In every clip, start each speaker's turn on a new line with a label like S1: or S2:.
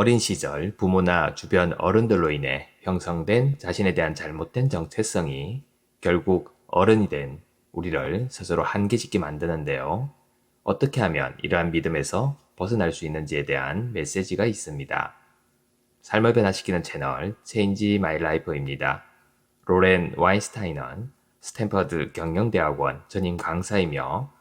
S1: 어린 시절 부모나 주변 어른들로 인해 형성된 자신에 대한 잘못된 정체성이 결국 어른이 된 우리를 스스로 한계짓게 만드는데요. 어떻게 하면 이러한 믿음에서 벗어날 수 있는지에 대한 메시지가 있습니다. 삶을 변화시키는 채널 Change My Life입니다. 로렌 와인스타인은 스탠퍼드 경영대학원 전임 강사이며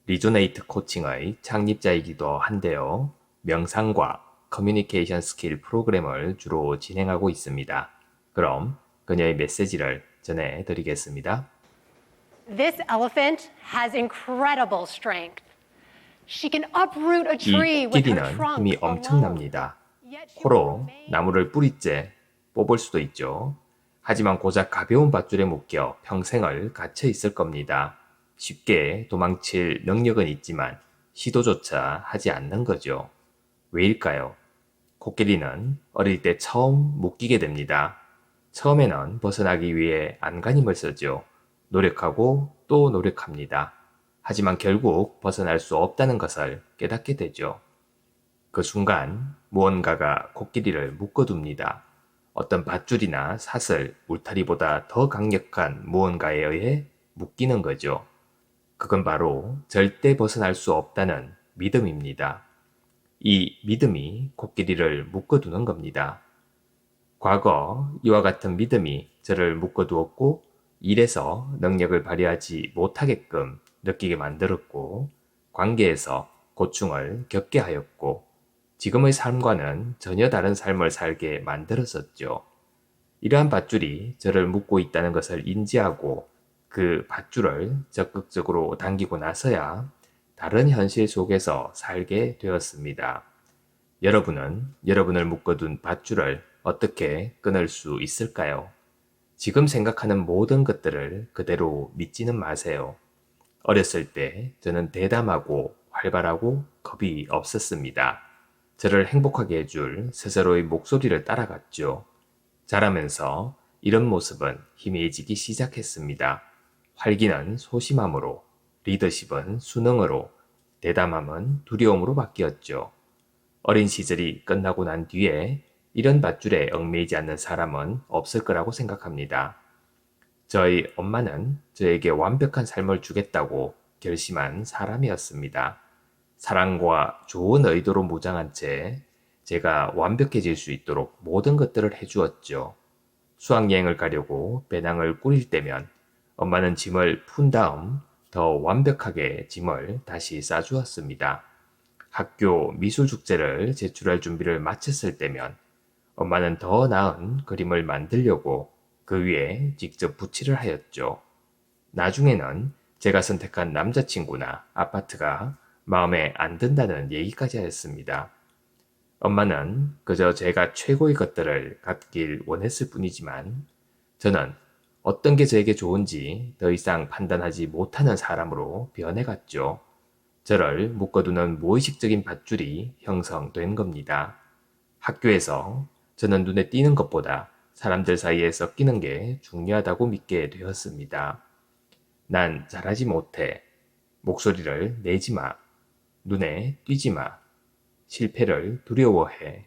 S1: 리조네이트 코칭의 창립자이기도 한데요. 명상과 커뮤니케이션 스킬 프로그램을 주로 진행하고 있습니다. 그럼 그녀의 메시지를 전해드리겠습니다.
S2: This elephant has incredible strength. She can uproot a
S1: 이
S2: tree with her
S1: 코끼리는
S2: trunk
S1: 힘이
S2: alone.
S1: 엄청납니다.
S2: Yet she will
S1: 코로
S2: remain
S1: 나무를 뿌리째 뽑을 수도 있죠. 하지만 고작 가벼운 밧줄에 묶여 평생을 갇혀 있을 겁니다. 쉽게 도망칠 능력은 있지만 시도조차 하지 않는 거죠. 왜일까요? 코끼리는 어릴 때 처음 묶이게 됩니다. 처음에는 벗어나기 위해 안간힘을 쓰죠. 노력하고 또 노력합니다. 하지만 결국 벗어날 수 없다는 것을 깨닫게 되죠. 그 순간 무언가가 코끼리를 묶어둡니다. 어떤 밧줄이나 사슬, 울타리보다 더 강력한 무언가에 의해 묶이는 거죠. 그건 바로 절대 벗어날 수 없다는 믿음입니다. 이 믿음이 코끼리를 묶어두는 겁니다. 과거 이와 같은 믿음이 저를 묶어두었고 일에서 능력을 발휘하지 못하게끔 느끼게 만들었고 관계에서 고충을 겪게 하였고 지금의 삶과는 전혀 다른 삶을 살게 만들었었죠. 이러한 밧줄이 저를 묶고 있다는 것을 인지하고 그 밧줄을 적극적으로 당기고 나서야 다른 현실 속에서 살게 되었습니다. 여러분은 여러분을 묶어둔 밧줄을 어떻게 끊을 수 있을까요? 지금 생각하는 모든 것들을 그대로 믿지는 마세요. 어렸을 때 저는 대담하고 활발하고 겁이 없었습니다. 저를 행복하게 해줄 스스로의 목소리를 따라갔죠. 자라면서 이런 모습은 희미해지기 시작했습니다. 활기는 소심함으로, 리더십은 수능으로, 대담함은 두려움으로 바뀌었죠. 어린 시절이 끝나고 난 뒤에 이런 밧줄에 얽매이지 않는 사람은 없을 거라고 생각합니다. 저희 엄마는 저에게 완벽한 삶을 주겠다고 결심한 사람이었습니다. 사랑과 좋은 의도로 무장한 채 제가 완벽해질 수 있도록 모든 것들을 해주었죠. 수학여행을 가려고 배낭을 꾸릴 때면 엄마는 짐을 푼 다음 더 완벽하게 짐을 다시 싸주었습니다. 학교 미술축제를 제출할 준비를 마쳤을 때면 엄마는 더 나은 그림을 만들려고 그 위에 직접 붓칠을 하였죠. 나중에는 제가 선택한 남자친구나 아파트가 마음에 안 든다는 얘기까지 하였습니다. 엄마는 그저 제가 최고의 것들을 갖길 원했을 뿐이지만 저는 어떤 게 저에게 좋은지 더 이상 판단하지 못하는 사람으로 변해갔죠. 저를 묶어두는 무의식적인 밧줄이 형성된 겁니다. 학교에서 저는 눈에 띄는 것보다 사람들 사이에 섞이는 게 중요하다고 믿게 되었습니다. 난 잘하지 못해. 목소리를 내지 마. 눈에 띄지 마. 실패를 두려워해.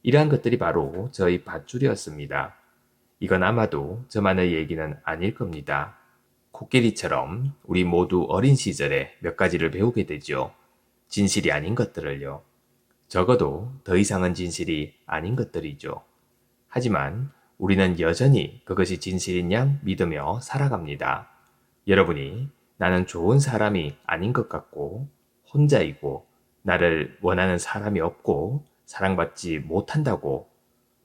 S1: 이러한 것들이 바로 저의 밧줄이었습니다. 이건 아마도 저만의 얘기는 아닐 겁니다. 코끼리처럼 우리 모두 어린 시절에 몇 가지를 배우게 되죠. 진실이 아닌 것들을요. 적어도 더 이상은 진실이 아닌 것들이죠. 하지만 우리는 여전히 그것이 진실인 양 믿으며 살아갑니다. 여러분이 나는 좋은 사람이 아닌 것 같고 혼자이고 나를 원하는 사람이 없고 사랑받지 못한다고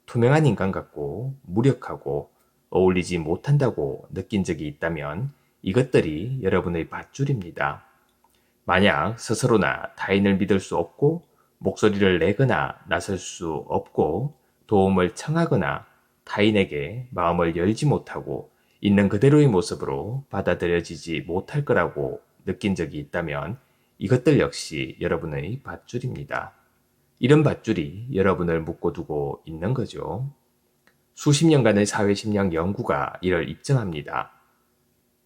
S1: 투명한 인간 같고 무력하고 어울리지 못한다고 느낀 적이 있다면 이것들이 여러분의 밧줄입니다. 만약 스스로나 타인을 믿을 수 없고 목소리를 내거나 나설 수 없고 도움을 청하거나 타인에게 마음을 열지 못하고 있는 그대로의 모습으로 받아들여지지 못할 거라고 느낀 적이 있다면 이것들 역시 여러분의 밧줄입니다. 이런 밧줄이 여러분을 묶어두고 있는 거죠. 수십 년간의 사회심리학 연구가 이를 입증합니다.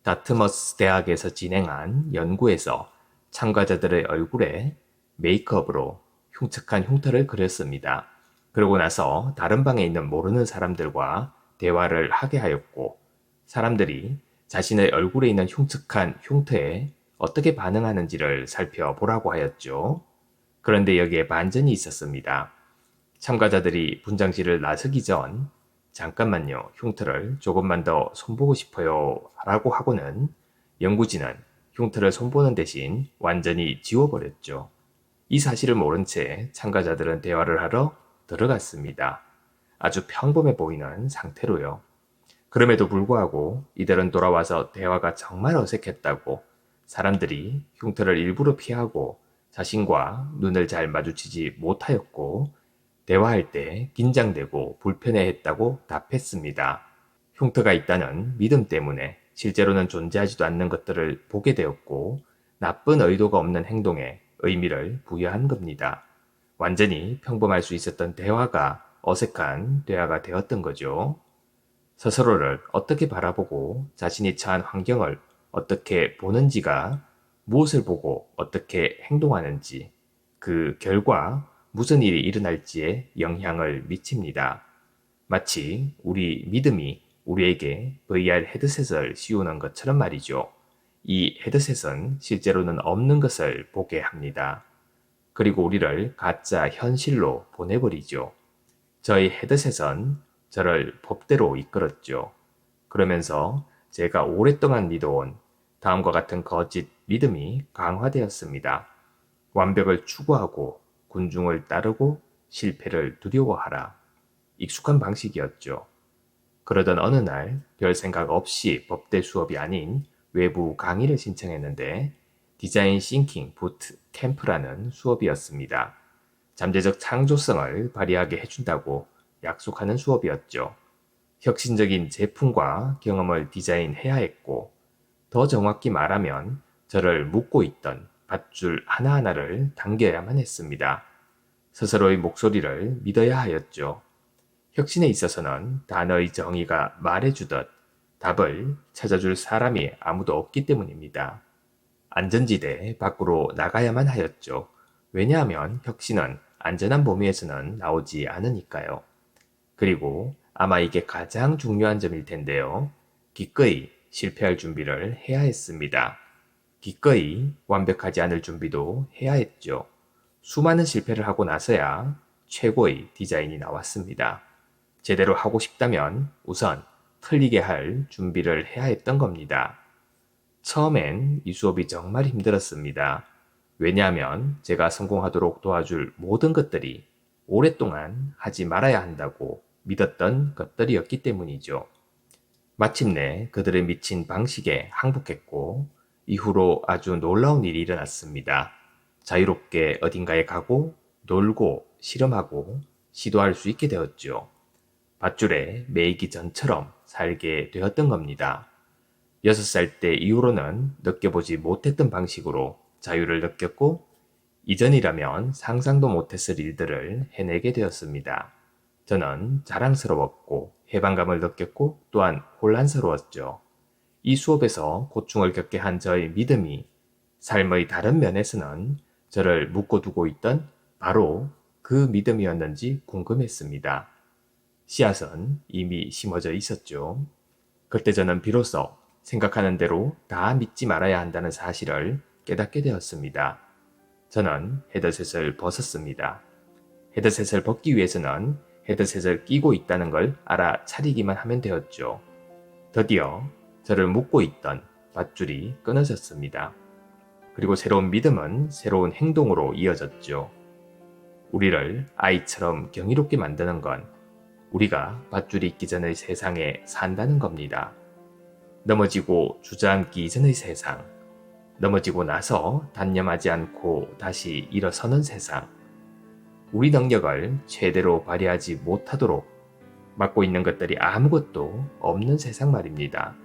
S1: 다트머스 대학에서 진행한 연구에서 참가자들의 얼굴에 메이크업으로 흉측한 흉터를 그렸습니다. 그러고 나서 다른 방에 있는 모르는 사람들과 대화를 하게 하였고 사람들이 자신의 얼굴에 있는 흉측한 흉터에 어떻게 반응하는지를 살펴보라고 하였죠. 그런데 여기에 반전이 있었습니다. 참가자들이 분장실을 나서기 전 잠깐만요, 흉터를 조금만 더 손보고 싶어요 라고 하고는 연구진은 흉터를 손보는 대신 완전히 지워버렸죠. 이 사실을 모른 채 참가자들은 대화를 하러 들어갔습니다. 아주 평범해 보이는 상태로요. 그럼에도 불구하고 이들은 돌아와서 대화가 정말 어색했다고 사람들이 흉터를 일부러 피하고 자신과 눈을 잘 마주치지 못하였고 대화할 때 긴장되고 불편해했다고 답했습니다. 흉터가 있다는 믿음 때문에 실제로는 존재하지도 않는 것들을 보게 되었고 나쁜 의도가 없는 행동에 의미를 부여한 겁니다. 완전히 평범할 수 있었던 대화가 어색한 대화가 되었던 거죠. 스스로를 어떻게 바라보고 자신이 처한 환경을 어떻게 보는지가 무엇을 보고 어떻게 행동하는지 그 결과 무슨 일이 일어날지에 영향을 미칩니다. 마치 우리 믿음이 우리에게 VR 헤드셋을 씌우는 것처럼 말이죠. 이 헤드셋은 실제로는 없는 것을 보게 합니다. 그리고 우리를 가짜 현실로 보내버리죠. 저희 헤드셋은 저를 법대로 이끌었죠. 그러면서 제가 오랫동안 믿어온 다음과 같은 거짓 믿음이 강화되었습니다. 완벽을 추구하고 군중을 따르고 실패를 두려워하라. 익숙한 방식이었죠. 그러던 어느 날 별 생각 없이 법대 수업이 아닌 외부 강의를 신청했는데 디자인 싱킹 부트 캠프라는 수업이었습니다. 잠재적 창조성을 발휘하게 해준다고 약속하는 수업이었죠. 혁신적인 제품과 경험을 디자인해야 했고 더 정확히 말하면 저를 묶고 있던 밧줄 하나하나를 당겨야만 했습니다. 스스로의 목소리를 믿어야 하였죠. 혁신에 있어서는 단어의 정의가 말해주듯 답을 찾아줄 사람이 아무도 없기 때문입니다. 안전지대 밖으로 나가야만 하였죠. 왜냐하면 혁신은 안전한 범위에서는 나오지 않으니까요. 그리고 아마 이게 가장 중요한 점일 텐데요. 기꺼이 실패할 준비를 해야 했습니다. 기꺼이 완벽하지 않을 준비도 해야 했죠. 수많은 실패를 하고 나서야 최고의 디자인이 나왔습니다. 제대로 하고 싶다면 우선 틀리게 할 준비를 해야 했던 겁니다. 처음엔 이 수업이 정말 힘들었습니다. 왜냐하면 제가 성공하도록 도와줄 모든 것들이 오랫동안 하지 말아야 한다고 믿었던 것들이었기 때문이죠. 마침내 그들의 미친 방식에 항복했고 이후로 아주 놀라운 일이 일어났습니다. 자유롭게 어딘가에 가고 놀고 실험하고 시도할 수 있게 되었죠. 밧줄에 매이기 전처럼 살게 되었던 겁니다. 6살 때 이후로는 느껴보지 못했던 방식으로 자유를 느꼈고 이전이라면 상상도 못했을 일들을 해내게 되었습니다. 저는 자랑스러웠고 해방감을 느꼈고 또한 혼란스러웠죠. 이 수업에서 고충을 겪게 한 저의 믿음이 삶의 다른 면에서는 저를 묶어두고 있던 바로 그 믿음이었는지 궁금했습니다. 씨앗은 이미 심어져 있었죠. 그때 저는 비로소 생각하는 대로 다 믿지 말아야 한다는 사실을 깨닫게 되었습니다. 저는 헤드셋을 벗었습니다. 헤드셋을 벗기 위해서는 헤드셋을 끼고 있다는 걸 알아차리기만 하면 되었죠. 드디어 저를 묶고 있던 밧줄이 끊어졌습니다. 그리고 새로운 믿음은 새로운 행동으로 이어졌죠. 우리를 아이처럼 경이롭게 만드는 건 우리가 밧줄이 있기 전의 세상에 산다는 겁니다. 넘어지고 주저앉기 이전의 세상, 넘어지고 나서 단념하지 않고 다시 일어서는 세상, 우리 능력을 최대로 발휘하지 못하도록 막고 있는 것들이 아무것도 없는 세상 말입니다.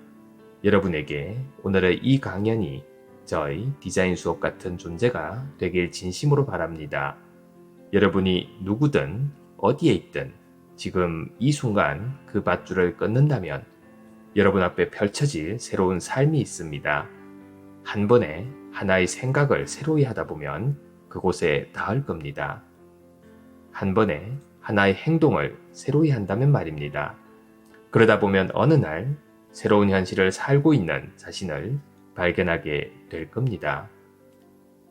S1: 여러분에게 오늘의 이 강연이 저의 디자인 수업 같은 존재가 되길 진심으로 바랍니다. 여러분이 누구든 어디에 있든 지금 이 순간 그 밧줄을 끊는다면 여러분 앞에 펼쳐질 새로운 삶이 있습니다. 한 번에 하나의 생각을 새로이 하다 보면 그곳에 닿을 겁니다. 한 번에 하나의 행동을 새로이 한다면 말입니다. 그러다 보면 어느 날 새로운 현실을 살고 있는 자신을 발견하게 될 겁니다.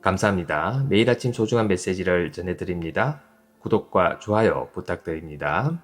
S1: 감사합니다. 매일 아침 소중한 메시지를 전해드립니다. 구독과 좋아요 부탁드립니다.